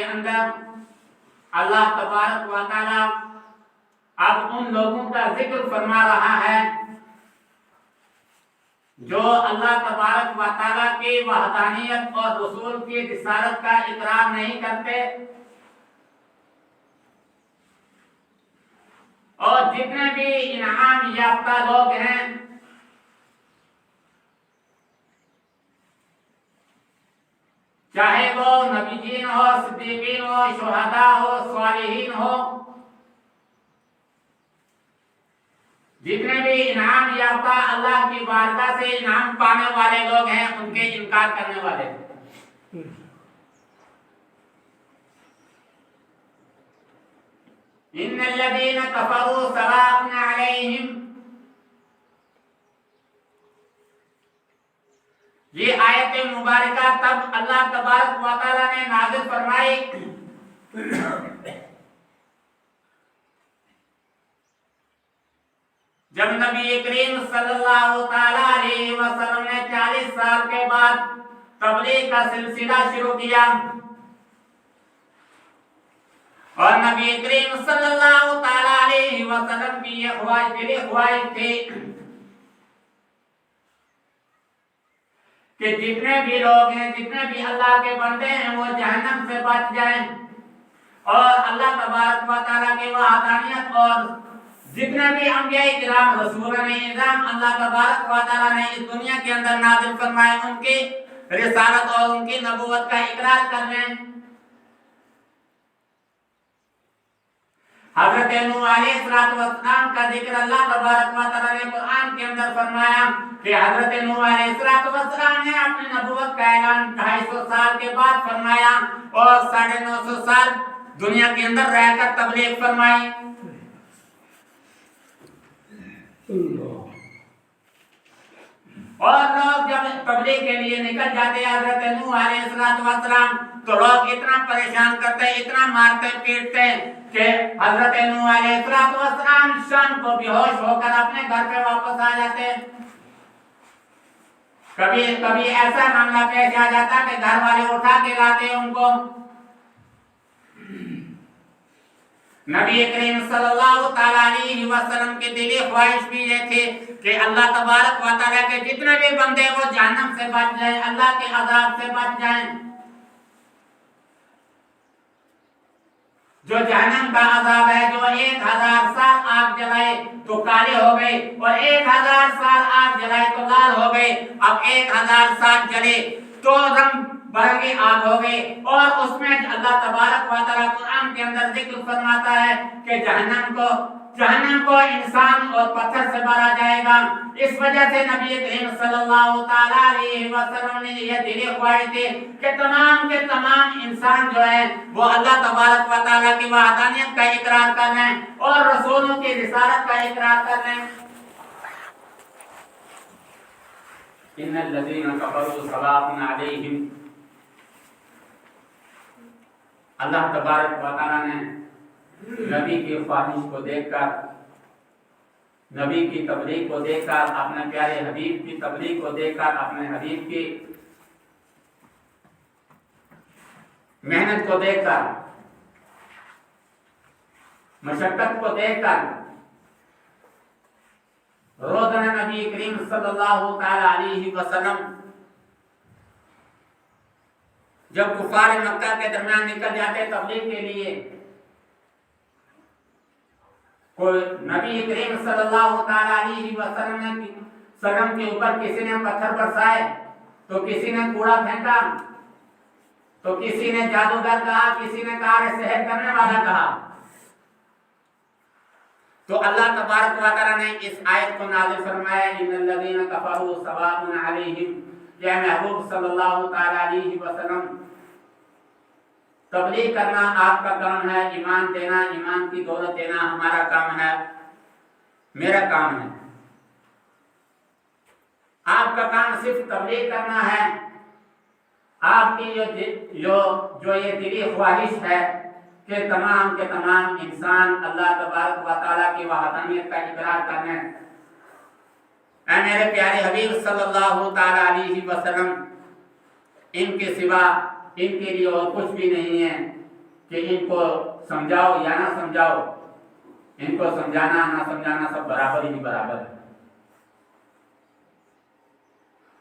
کے اندر اللہ تبارک و تعالی اب ان لوگوں کا ذکر فرما رہا ہے جو اللہ تبارک و تعالی کی وحدانیت اور رسول کی رسالت کا اقرار نہیں کرتے، اور جتنے بھی انعام یافتہ لوگ ہیں چاہے وہ نبیین ہو، صدیقین ہو، شہداء ہو، صالحین ہو، جتنے بھی انعام یافتہ اللہ کی بارگاہ سے انعام پانے والے لوگ ہیں ان کے انکار کرنے والے۔ ان الذین کفروا سواء علیہم، یہ آیت مبارکہ تب اللہ تبارک و تعالی نے نازل فرمائی جب نبی کریم صلی اللہ تعالی علیہ وسلم نے 40 سال کے بعد تبلیغ کا سلسلہ شروع کیا، اور نبی کریم صلی اللہ تعالی علیہ وسلم کی یہ دلی خواہش تھی کہ جتنے بھی لوگ ہیں، جتنے بھی اللہ کے بندے ہیں، وہ جہنم سے بچ جائیں، اور اللہ تبارک و تعالیٰ کی وحدانیت اور جتنے بھی انبیاء کرام رسولان اعظام اللہ تبارک و تعالیٰ نے اس دنیا کے اندر نازل فرمائے ان کی رسالت اور ان کی نبوت کا اقرار کر لیں۔ حضرت نوح علیہ السلام کا ذکر اللہ تبارک و تعالیٰ نے قرآن کے اندر فرمایا کہ حضرت نوح علیہ السلام نے اپنی نبوت کا اعلان 250 سال کے بعد فرمایا اور 950 سال دنیا کے اندر رہ کر تبلیغ فرمائی۔ اور لوگ جب تبلیغ کے لیے نکل جاتے حضرت نوح علیہ السلام تو لوگ اتنا پریشان کرتے، اتنا مارتے پیٹتے کہ حضرت نوح علیہ السلام شام کو بے ہوش ہو کر اپنے گھر پہ واپس آ جاتے۔ کبھی ایسا معاملہ پیش آ جاتا کہ گھر والے اٹھا کے لاتے ان کو۔ نبی کریم صلی اللہ تعالی علیہ وسلم کی دلی خواہش بھی یہ تھی کہ اللہ تبارک و تعالیٰ کے جتنے بھی بندے وہ جہنم سے بچ جائیں، اللہ کے عذاب سے بچ جائیں۔ جو جہنم کا عذاب ہے، جو 1000 سال آگ جلائے تو کالے ہو گئے، اور 1000 سال آگ جلائے تو لال ہو گئے، اب 1000 سال جلے تو رنگ برنگی آگ ہو گئے، اور اس میں اللہ تبارک و تعالیٰ قرآن کے اندر ذکر فرماتا ہے کہ جہنم کو انسان اور پتھر سے بھرا جائے گا۔ اس وجہ سے نبی کریم صلی اللہ تعالی علیہ وسلم نے یہ دلی خواہش تھی کہ تمام کے تمام انسان جو ہے وہ اللہ تبارک و تعالیٰ کی وحدانیت کا اقرار کر لیں اور رسولوں کی رسالت کا اقرار کر لیں۔ ان الذین کفروا سواء علیہم، اللہ تبارک و تعالیٰ نے نبی کی خواہش کو دیکھ کر، نبی کی تبلیغ کو دیکھ کر، اپنے پیارے حبیب کی تبلیغ کو دیکھ کر، اپنے حبیب کی محنت کو دیکھ کر، مشقت کو دیکھ کر، روزانہ نبی کریم صلی اللہ تعالی علیہ وسلم جب کفار مکہ کے درمیان نکل جاتے تبلیغ کے لیے، کوئی نبی کریم صلی اللہ تعالی علیہ وسلم کے اوپر کسی نے پتھر برسائے تو کسی نے کوڑا پھینکا، تو کسی نے جادوگر کہا، کسی نے کہا سحر کرنے والا کہا، تو اللہ تبارک و تعالیٰ نے اس آیت کو نازل فرمایا ان الذین کفروا سواء علیہم، یا محبوب صلی اللہ تعالی علیہ وسلم تبلیغ کرنا آپ کا کام ہے، ایمان دینا، ایمان کی دولت دینا ہمارا کام ہے، میرا کام ہے۔ آپ کا کام صرف تبلیغ کرنا ہے۔ آپ کی جو یہ دلی خواہش ہے کہ تمام کے تمام انسان اللہ تبارک و تعالیٰ کی وحدانیت کا اقرار کرنے، اے میرے پیارے حبیب صلی اللہ تعالی علیہ وسلم، ان کے سوا ان کے لیے اور کچھ بھی نہیں ہے۔ کہ ان کو سمجھاؤ یا نہ سمجھاؤ، ان کو سمجھانا نہ سمجھانا سب برابر ہی برابر ہے۔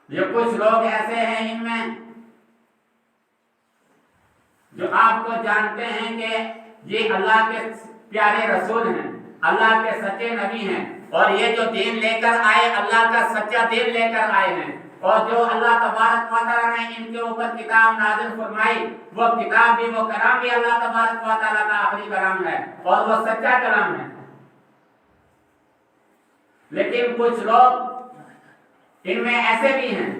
یہ کچھ لوگ ایسے ہیں ان میں جو آپ کو جانتے ہیں کہ یہ اللہ کے پیارے رسول ہیں، اللہ کے سچے نبی ہیں، اور یہ جو دین لے کر آئے اللہ کا سچا دین لے کر آئے ہیں، اور جو اللہ تبارک و تعالیٰ نے ان کے اوپر کتاب نازل فرمائی، وہ کتاب بھی وہ کلام بھی اللہ تبارک و تعالیٰ کا آخری کلام ہے اور وہ سچا کلام ہے۔ لیکن کچھ لوگ ان میں ایسے بھی ہیں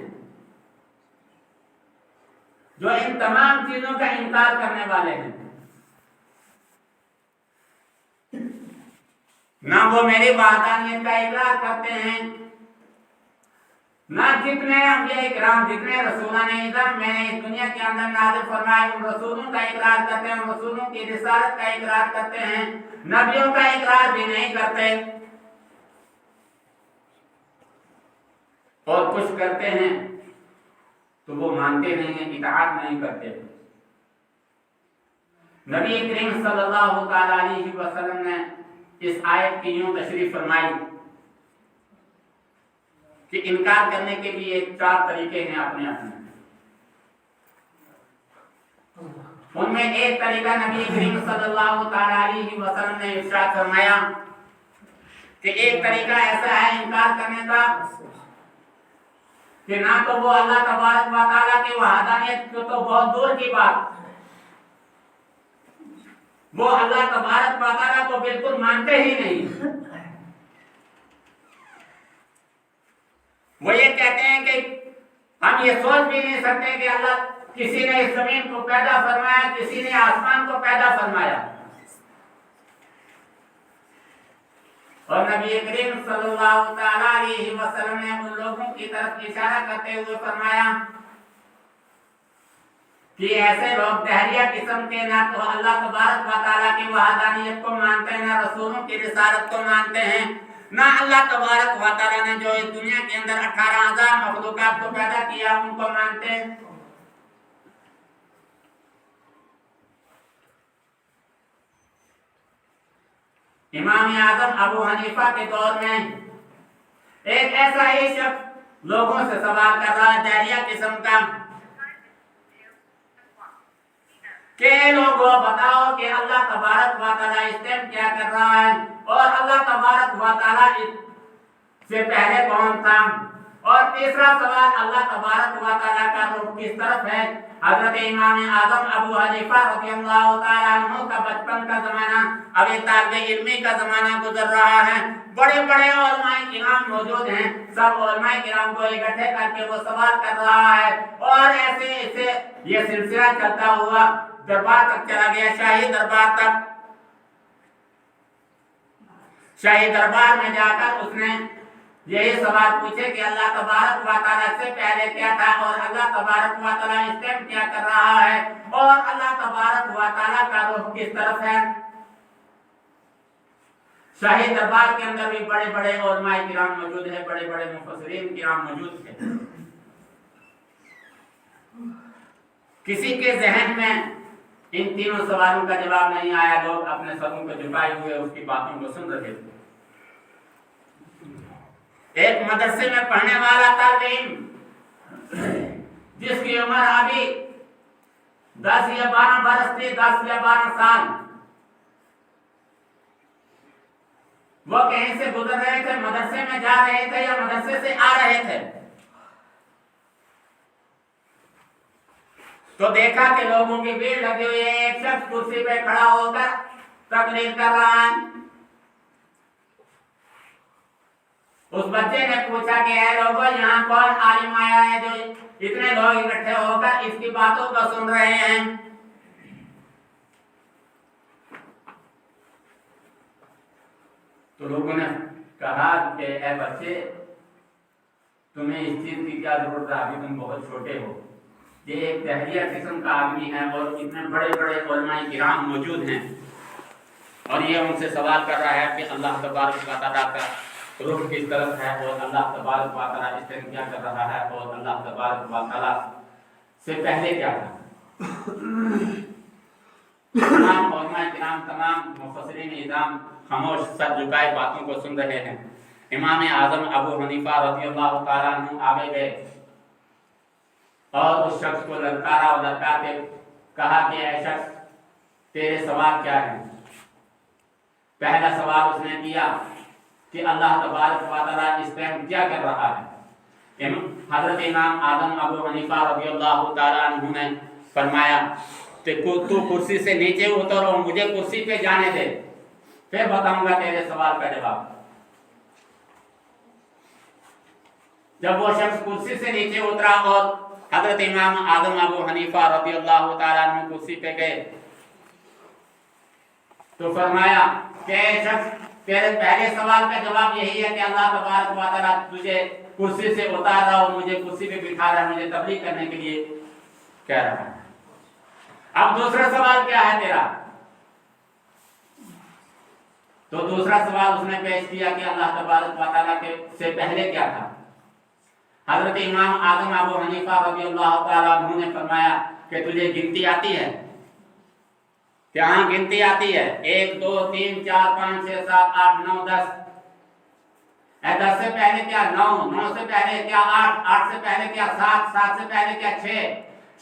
جو ان تمام چیزوں کا انکار کرنے والے ہیں، نہ وہ میری وحدانیت کا اقرار کرتے ہیں، نہ جتنے انبیاء کرام جتنے رسولان اعظم میں نے اس دنیا کے اندر نازل فرمائے ان رسولوں کا اقرار کرتے ہیں، ان رسولوں کی رسالت کا اقرار کرتے ہیں، نبیوں کا اقرار بھی نہیں کرتے، اور کچھ کرتے ہیں تو وہ مانتے نہیں ہیں، اطاعت نہیں کرتے۔ نبی کریم صلی اللہ تعالی علیہ وسلم نے اس آیت کی یوں تشریح فرمائی کہ انکار کرنے کے بھی ایک 4 طریقے ہیں اپنے اپنے۔ ان میں ایک طریقہ نبی کریم صلی اللہ تعالی علیہ وسلم نے ارشاد فرمایا کہ ایک طریقہ ایسا ہے انکار کرنے کا کہ نہ تو وہ اللہ تبارک و تعالیٰ کی وحدانیت کو تو بہت دور کی بات، وہ اللہ تبارک و تعالیٰ کو بالکل مانتے ہی نہیں۔ وہ یہ کہتے ہیں کہ ہم یہ سوچ بھی نہیں سکتے کہ اللہ کسی نے اس زمین کو پیدا فرمایا، کسی نے آسمان کو پیدا فرمایا۔ اور نبی کریم صلی اللہ تعالی علیہ وسلم نے ان لوگوں کی طرف اشارہ کرتے ہوئے فرمایا کہ ایسے لوگ دہریہ قسم کے نہ تو اللہ تبارک و تعالیٰ کی وحدانیت کو مانتے ہیں، نہ رسولوں کی رسالت کو مانتے ہیں، نہ اللہ تبارک و تعالیٰ نے جو اس دنیا کے اندر 18,000 مخلوقات کو پیدا کیا ان کو مانتے ہیں۔ امام اعظم ابو حنیفہ کے دور میں ایک ایسا ہی شخص لوگوں سے سوال کر رہا ہے دہریہ قسم کا کہ لوگوں بتاؤ کہ اللہ تبارک و تعالیٰ اس ٹائم کیا کر رہا ہے، اور اللہ تبارک و تعالیٰ سے پہلے کون تھا، اور تیسرا سوال اللہ تبارک و تعالیٰ کا رخ کس طرف ہے۔ حضرت امام اعظم ابو حنیفہ رضی اللہ تعالیٰ عنہ کا بچپن کا زمانہ، ابھی طالب علمی کا زمانہ گزر رہا ہے، بڑے بڑے علماء کرام موجود ہیں، سب علماء کرام کو اکٹھے کر کے وہ سوال کر رہا ہے، اور ایسے یہ سلسلہ چلتا ہوا دربار تک چلا گیا، شاہی دربار تک۔ شاہی دربار میں جا کر اس نے یہی سوال پوچھے کہ اللہ تبارک و تعالیٰ سے پہلے کیا تھا، اور اللہ تبارک و تعالیٰ اس ٹائم کیا کر رہا ہے، اور اللہ تبارک و تعالیٰ کا رخ کس طرف ہے۔ شاہی دربار کے اندر بھی بڑے بڑے علماء کرام موجود ہیں، بڑے بڑے مفسرین کرام موجود تھے۔ کسی کے ذہن میں ان تینوں سوالوں کا جواب نہیں آیا، لوگ اپنے سروں کو جھکائے ہوئے اس کی باتوں کو سن رہے تھے۔ ایک مدرسے میں پڑھنے والا طالب علم جس کی عمر ابھی 10 یا 12 برس تھی، 10 یا 12 سال، وہ کہیں سے گزر رہے تھے، مدرسے میں جا رہے تھے یا مدرسے سے آ رہے تھے، تو دیکھا کہ لوگوں کی بھیڑ لگی ہوئی ہے، ایک شخص کرسی پہ کھڑا ہو کر تقریر کر رہا ہے۔ اس بچے نے پوچھا کہ اے لوگوں یہاں کون عالم آیا ہے جو اتنے لوگ اکٹھے ہو کر اس کی باتوں کو سن رہے ہیں۔ تو لوگوں نے کہا کہ اے بچے تمہیں اس چیز کی کیا ضرورت ہے، ابھی تم بہت چھوٹے ہو، یہ ایک دہریہ قسم کا آدمی ہے اور اتنے بڑے بڑے علماء کرام موجود ہیں، اور یہ ان سے سوال کر رہا ہے کہ اللہ تبارک و تعالیٰ کا رخ کس طرف ہے، اور اللہ تبارک و تعالیٰ اس ٹائم کیا کر رہا ہے، اور اللہ تبارک و تعالیٰ سے پہلے کیا تھا۔ کرام تمام مفسرین اعظام خاموش سر جھکائے باتوں کو سن رہے ہیں۔ امام اعظم ابو حنیفہ رضی اللہ تعالیٰ عنہ آگے گئے اور اس شخص کو للکارا اور للکارتے کہا کہ اے شخص تیرے سوال کیا ہے؟ پہلا سوال اس نے کیا کہ اللہ تبارک و تعالیٰ اس ٹائم کیا کر رہا ہے؟ حضرت امام اعظم ابو حنیفہ رضی اللہ تعالیٰ عنہ نے فرمایا کہ تو کرسی سے نیچے اتر اور مجھے کرسی پہ جانے دے، پھر بتاؤں گا تیرے سوال کا جواب۔ جب وہ شخص کرسی سے نیچے اترا اور حضرت امام اعظم ابو حنیفہ رضی اللہ تعالیٰ عنہ کرسی پہ گئے تو فرمایا کہ اے شخص تیرے پہلے سوال کا جواب یہی ہے کہ اللہ تبارک و تعالیٰ تجھے کرسی سے اتار رہا اور مجھے کرسی پہ بٹھا رہا ہے، مجھے تبلیغ کرنے کے لیے کہہ رہا ہے۔ اب دوسرا سوال کیا ہے تیرا؟ تو دوسرا سوال اس نے پیش کیا کہ اللہ تبارک و تعالیٰ کے سے پہلے کیا تھا؟ حضرت امام اعظم ابو حنیفہ رضی اللہ تعالیٰ عنہ نے فرمایا کہ تجھے گنتی آتی ہے؟ کہ ہاں گنتی آتی ہے، 1 2 3 4 5 6 7 8 9 10۔ 10 سے پہلے کیا 9، 9 سے پہلے کیا 8، 8 سے پہلے کیا 7، 7 سے پہلے کیا 6،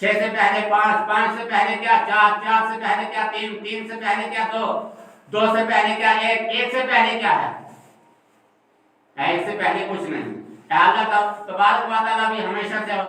6 سے پہلے 5، 5 سے پہلے کیا 4، 4 سے پہلے کیا 3، 3 سے پہلے کیا 2، 2 سے پہلے کیا 1، 1 سے پہلے کیا ہے؟ 1 سے پہلے کچھ نہیں۔ اللہ تبارک و تعالیٰ بھی ہمیشہ سے